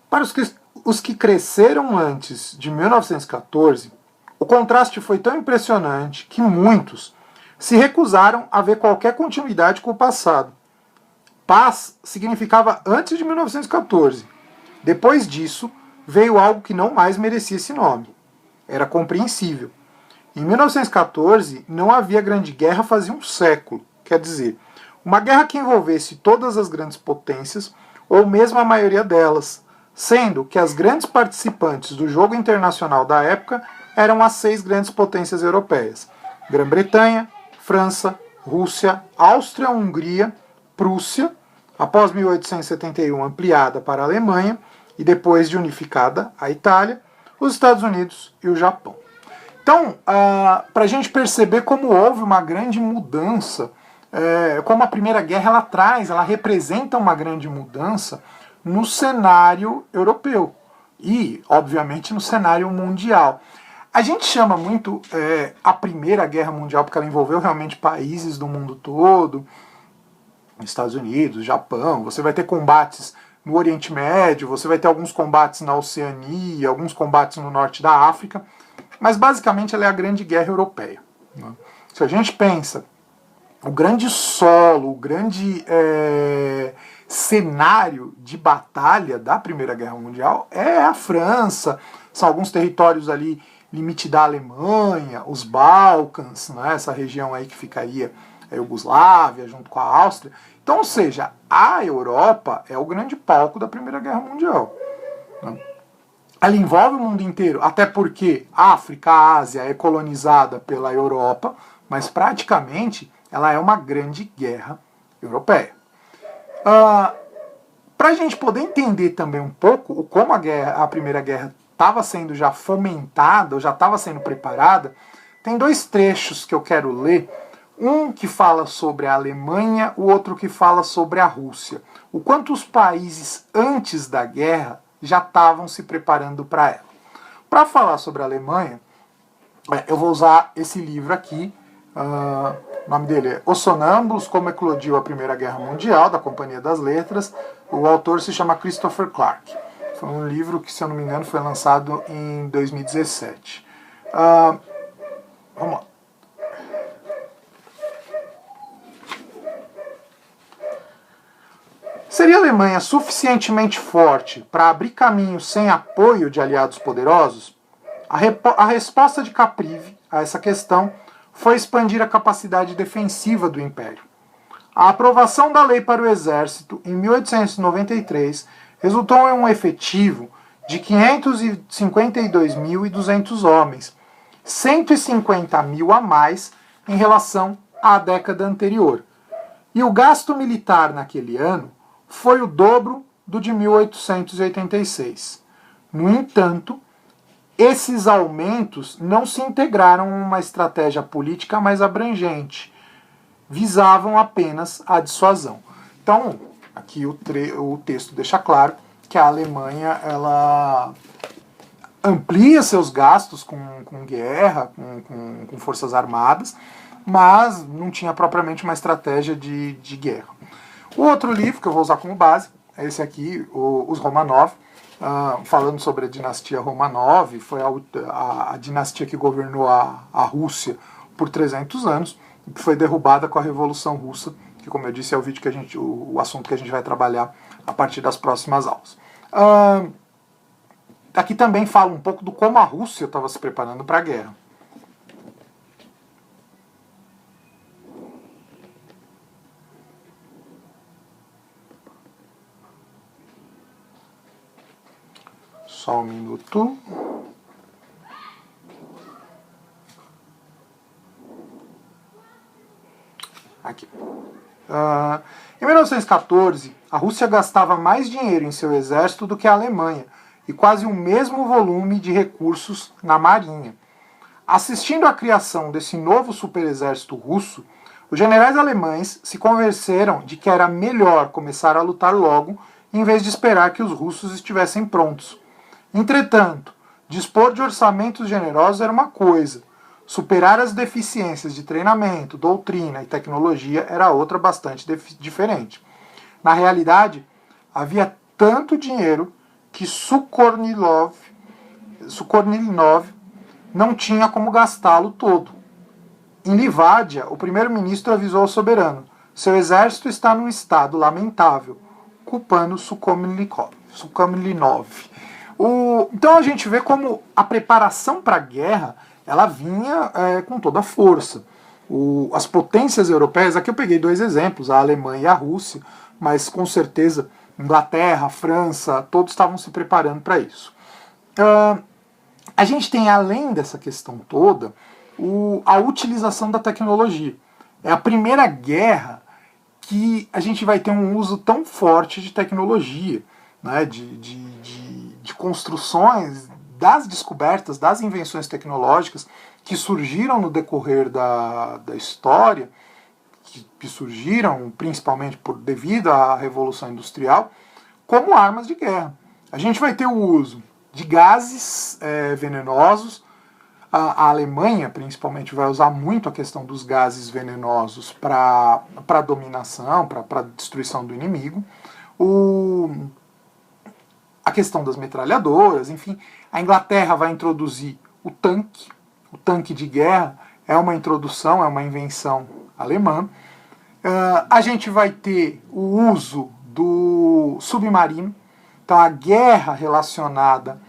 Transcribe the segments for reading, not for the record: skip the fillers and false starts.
Para os que cresceram antes de 1914, o contraste foi tão impressionante que muitos se recusaram a ver qualquer continuidade com o passado. Paz significava antes de 1914. Depois disso, veio algo que não mais merecia esse nome. Era compreensível. Em 1914, não havia grande guerra fazia um século. Quer dizer, uma guerra que envolvesse todas as grandes potências, ou mesmo a maioria delas, sendo que as grandes participantes do jogo internacional da época eram as 6 grandes potências europeias: Grã-Bretanha, França, Rússia, Áustria-Hungria, Prússia, após 1871 ampliada para a Alemanha e depois de unificada a Itália, os Estados Unidos e o Japão. Então, para a gente perceber como houve uma grande mudança, como a Primeira Guerra ela representa uma grande mudança no cenário europeu e, obviamente, no cenário mundial. A gente chama muito a Primeira Guerra Mundial porque ela envolveu realmente países do mundo todo, Estados Unidos, Japão. Você vai ter combates no Oriente Médio, você vai ter alguns combates na Oceania, alguns combates no norte da África, mas basicamente ela é a Grande Guerra Europeia. Né? Se a gente pensa, o grande solo, o grande cenário de batalha da Primeira Guerra Mundial é a França, são alguns territórios ali, limite da Alemanha, os Balcãs, né, essa região aí que ficaria a Iugoslávia, junto com a Áustria. Então, ou seja, a Europa é o grande palco da Primeira Guerra Mundial. Né? Ela envolve o mundo inteiro, até porque a África, a Ásia é colonizada pela Europa, mas praticamente ela é uma grande guerra europeia. Para a gente poder entender também um pouco como a Primeira Guerra estava sendo já fomentada, ou já estava sendo preparada, tem 2 trechos que eu quero ler, um que fala sobre a Alemanha, o outro que fala sobre a Rússia. O quanto os países antes da guerra já estavam se preparando para ela. Para falar sobre a Alemanha, eu vou usar esse livro aqui, o nome dele é Os Sonâmbulos, Como Eclodiu a Primeira Guerra Mundial, da Companhia das Letras. O autor se chama Christopher Clark. Foi um livro que, se eu não me engano, foi lançado em 2017. Vamos lá. Seria a Alemanha suficientemente forte para abrir caminho sem apoio de aliados poderosos? A resposta de Caprivi a essa questão foi expandir a capacidade defensiva do Império. A aprovação da lei para o exército, em 1893, resultou em um efetivo de 552.200 homens, 150.000 a mais em relação à década anterior. E o gasto militar naquele ano foi o dobro do de 1886. No entanto, esses aumentos não se integraram em uma estratégia política mais abrangente, visavam apenas a dissuasão. Então, aqui o texto deixa claro que a Alemanha ela amplia seus gastos com guerra, com forças armadas, mas não tinha propriamente uma estratégia de guerra. O outro livro que eu vou usar como base é esse aqui, Os Romanov, falando sobre a dinastia Romanov. Foi a dinastia que governou a Rússia por 300 anos, que foi derrubada com a Revolução Russa, que, como eu disse, é o vídeo que o assunto que a gente vai trabalhar a partir das próximas aulas. Aqui também fala um pouco do como a Rússia estava se preparando para a guerra. Só um minuto. Aqui. Em 1914, a Rússia gastava mais dinheiro em seu exército do que a Alemanha, e quase o mesmo volume de recursos na marinha. Assistindo à criação desse novo superexército russo, os generais alemães se convenceram de que era melhor começar a lutar logo, em vez de esperar que os russos estivessem prontos. Entretanto, dispor de orçamentos generosos era uma coisa, superar as deficiências de treinamento, doutrina e tecnologia era outra bastante diferente. Na realidade, havia tanto dinheiro que Sukhornilov não tinha como gastá-lo todo. Em Livádia, o primeiro-ministro avisou ao soberano: seu exército está num estado lamentável, culpando Sukhomlinov. Então a gente vê como a preparação para a guerra ela vinha com toda a força. As potências europeias, aqui eu peguei dois exemplos, a Alemanha e a Rússia, mas com certeza Inglaterra, França, todos estavam se preparando para isso. A gente tem, além dessa questão toda, a utilização da tecnologia. É a primeira guerra que a gente vai ter um uso tão forte de tecnologia, né, de construções, das descobertas, das invenções tecnológicas que surgiram no decorrer da história, que surgiram principalmente devido à Revolução Industrial, como armas de guerra. A gente vai ter o uso de gases venenosos. A Alemanha, principalmente, vai usar muito a questão dos gases venenosos para dominação, para destruição do inimigo. A questão das metralhadoras, enfim. A Inglaterra vai introduzir o tanque. O tanque de guerra é uma introdução, é uma invenção alemã. A gente vai ter o uso do submarino. Então, a guerra relacionada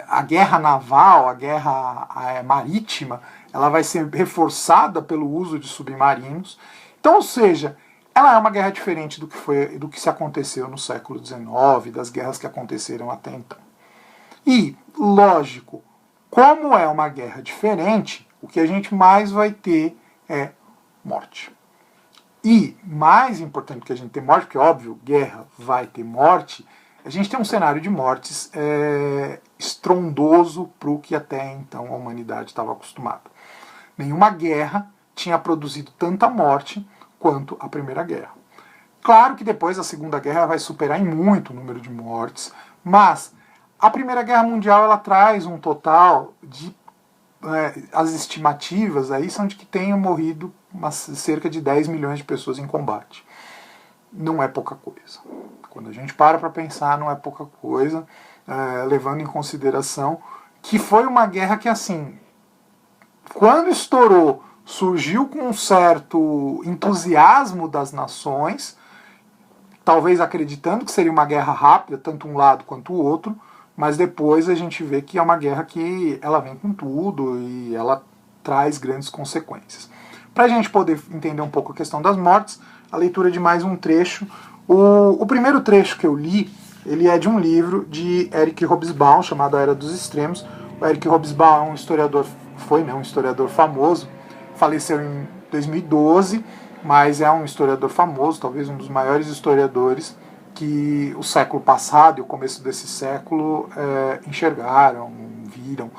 a guerra naval, a guerra marítima, ela vai ser reforçada pelo uso de submarinos. Então, ou seja, ela é uma guerra diferente do que se aconteceu no século XIX, das guerras que aconteceram até então. E, lógico, como é uma guerra diferente, o que a gente mais vai ter é morte. E, mais importante que a gente ter morte, porque, óbvio, guerra vai ter morte, a gente tem um cenário de mortes estrondoso para o que até então a humanidade estava acostumada. Nenhuma guerra tinha produzido tanta morte quanto a Primeira Guerra. Claro que depois a Segunda Guerra vai superar em muito o número de mortes, mas a Primeira Guerra Mundial ela traz um total de... as estimativas aí são de que tenham morrido cerca de 10 milhões de pessoas em combate. Não é pouca coisa. Quando a gente para pensar, não é pouca coisa, levando em consideração que foi uma guerra que, assim, quando estourou, surgiu com um certo entusiasmo das nações, talvez acreditando que seria uma guerra rápida, tanto um lado quanto o outro, mas depois a gente vê que é uma guerra que ela vem com tudo e ela traz grandes consequências. Para a gente poder entender um pouco a questão das mortes, a leitura de mais um trecho. O primeiro trecho que eu li, ele é de um livro de Eric Hobsbawm, chamado A Era dos Extremos. O Eric Hobsbawm é um historiador, um historiador famoso, faleceu em 2012, mas é um historiador famoso, talvez um dos maiores historiadores que o século passado e o começo desse século enxergaram, viram.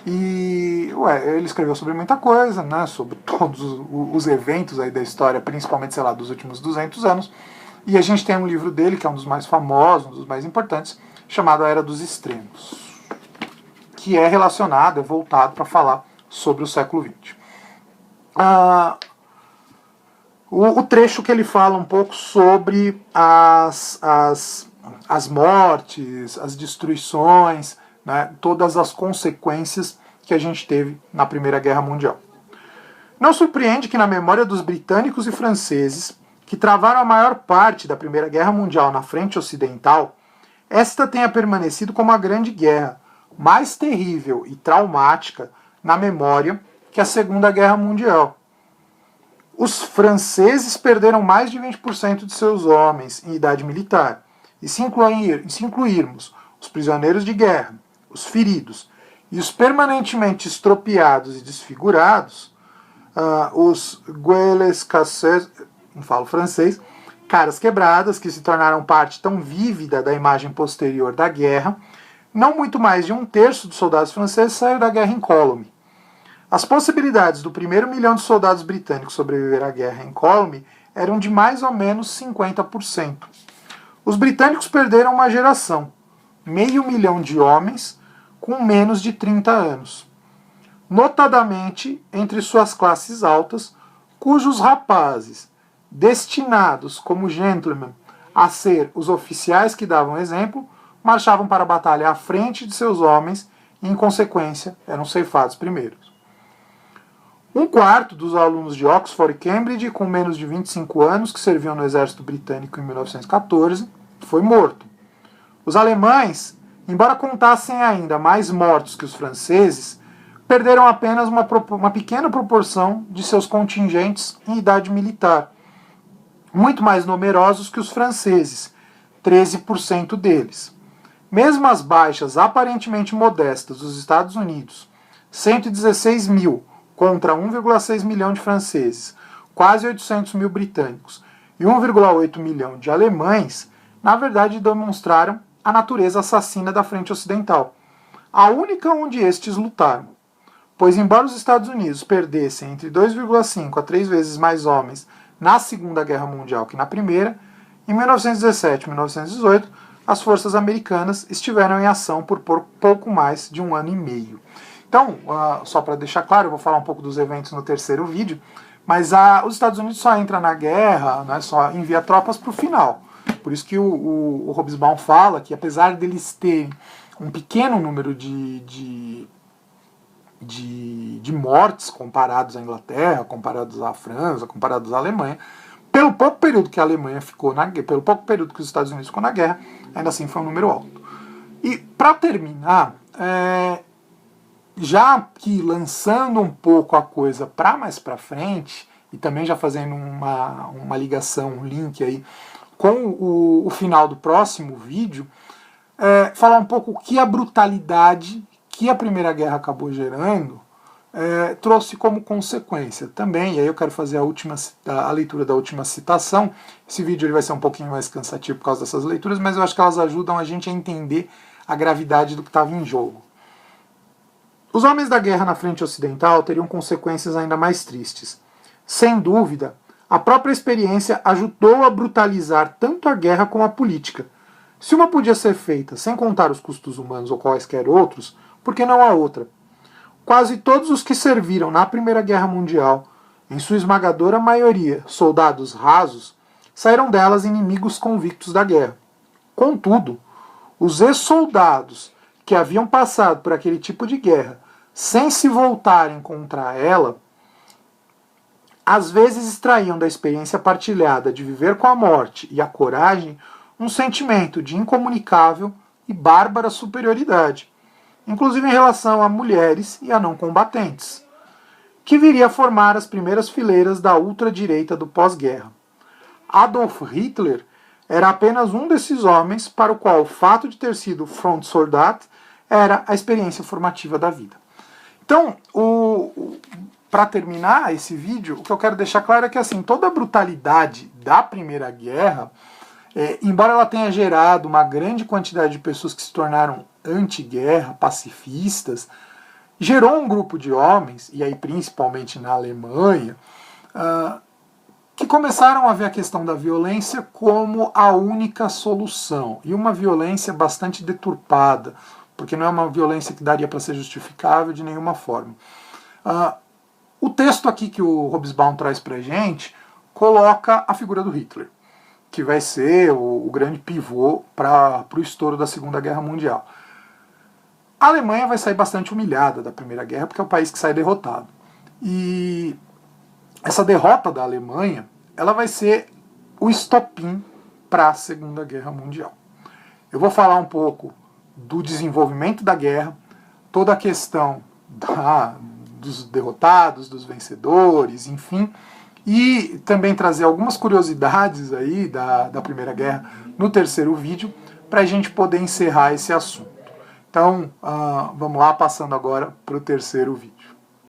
E ele escreveu sobre muita coisa, né, sobre todos os eventos aí da história, principalmente, sei lá, dos últimos 200 anos. E a gente tem um livro dele, que é um dos mais famosos, um dos mais importantes, chamado A Era dos Extremos, que é relacionado, é voltado para falar sobre o século XX. O trecho que ele fala um pouco sobre as mortes, as destruições, né, todas as consequências que a gente teve na Primeira Guerra Mundial. Não surpreende que na memória dos britânicos e franceses, que travaram a maior parte da Primeira Guerra Mundial na frente ocidental, esta tenha permanecido como a Grande Guerra, mais terrível e traumática na memória que a Segunda Guerra Mundial. Os franceses perderam mais de 20% de seus homens em idade militar, e se incluirmos os prisioneiros de guerra, os feridos e os permanentemente estropiados e desfigurados, os gueules cassés, não falo francês, caras quebradas, que se tornaram parte tão vívida da imagem posterior da guerra, não muito mais de 1/3 dos soldados franceses saiu da guerra incólume. As possibilidades do primeiro milhão de soldados britânicos sobreviver à guerra incólume eram de mais ou menos 50%. Os britânicos perderam uma geração, 500 mil de homens com menos de 30 anos, notadamente entre suas classes altas, cujos rapazes, destinados como gentlemen a ser os oficiais que davam exemplo, marchavam para a batalha à frente de seus homens e, em consequência, eram ceifados primeiros. Um quarto dos alunos de Oxford e Cambridge, com menos de 25 anos, que serviam no exército britânico em 1914, foi morto. Os alemães, embora contassem ainda mais mortos que os franceses, perderam apenas uma pequena proporção de seus contingentes em idade militar, muito mais numerosos que os franceses, 13% deles. Mesmo as baixas aparentemente modestas dos Estados Unidos, 116 mil contra 1,6 milhão de franceses, quase 800 mil britânicos e 1,8 milhão de alemães, na verdade demonstraram a natureza assassina da frente ocidental, a única onde estes lutaram. Pois embora os Estados Unidos perdessem entre 2,5 a 3 vezes mais homens na Segunda Guerra Mundial que na Primeira, em 1917 e 1918, as forças americanas estiveram em ação por pouco mais de 1 ano e meio. Então, só para deixar claro, eu vou falar um pouco dos eventos no terceiro vídeo, mas os Estados Unidos só entra na guerra, né, só envia tropas para o final. Por isso que o Hobsbawm fala que, apesar deles terem um pequeno número de mortes comparados à Inglaterra, comparados à França, comparados à Alemanha, pelo pouco período que a Alemanha ficou na guerra, pelo pouco período que os Estados Unidos ficou na guerra, ainda assim foi um número alto. E para terminar, já que lançando um pouco a coisa para mais para frente, e também já fazendo uma ligação, um link aí com o final do próximo vídeo, falar um pouco o que a brutalidade que a Primeira Guerra acabou gerando trouxe como consequência também. E aí eu quero fazer a leitura da última citação. Esse vídeo ele vai ser um pouquinho mais cansativo por causa dessas leituras, mas eu acho que elas ajudam a gente a entender a gravidade do que estava em jogo. Os homens da guerra na frente ocidental teriam consequências ainda mais tristes. Sem dúvida, a própria experiência ajudou a brutalizar tanto a guerra como a política. Se uma podia ser feita sem contar os custos humanos ou quaisquer outros, por que não a outra? Quase todos os que serviram na Primeira Guerra Mundial, em sua esmagadora maioria soldados rasos, saíram delas inimigos convictos da guerra. Contudo, os ex-soldados que haviam passado por aquele tipo de guerra sem se voltarem contra ela, às vezes extraíam da experiência partilhada de viver com a morte e a coragem um sentimento de incomunicável e bárbara superioridade, inclusive em relação a mulheres e a não combatentes, que viria a formar as primeiras fileiras da ultradireita do pós-guerra. Adolf Hitler era apenas um desses homens para o qual o fato de ter sido Frontsoldat era a experiência formativa da vida. Então, para terminar esse vídeo, o que eu quero deixar claro é que assim, toda a brutalidade da Primeira Guerra, embora ela tenha gerado uma grande quantidade de pessoas que se tornaram anti-guerra, pacifistas, gerou um grupo de homens, e aí principalmente na Alemanha, que começaram a ver a questão da violência como a única solução, e uma violência bastante deturpada, porque não é uma violência que daria para ser justificável de nenhuma forma. O texto aqui que o Hobsbawm traz para a gente coloca a figura do Hitler, que vai ser o grande pivô para o estouro da Segunda Guerra Mundial. A Alemanha vai sair bastante humilhada da Primeira Guerra, porque é o país que sai derrotado. E essa derrota da Alemanha, ela vai ser o estopim para a Segunda Guerra Mundial. Eu vou falar um pouco do desenvolvimento da guerra, toda a questão dos derrotados, dos vencedores, enfim, e também trazer algumas curiosidades aí da Primeira Guerra no terceiro vídeo, para a gente poder encerrar esse assunto. Então, vamos lá, passando agora para o terceiro vídeo.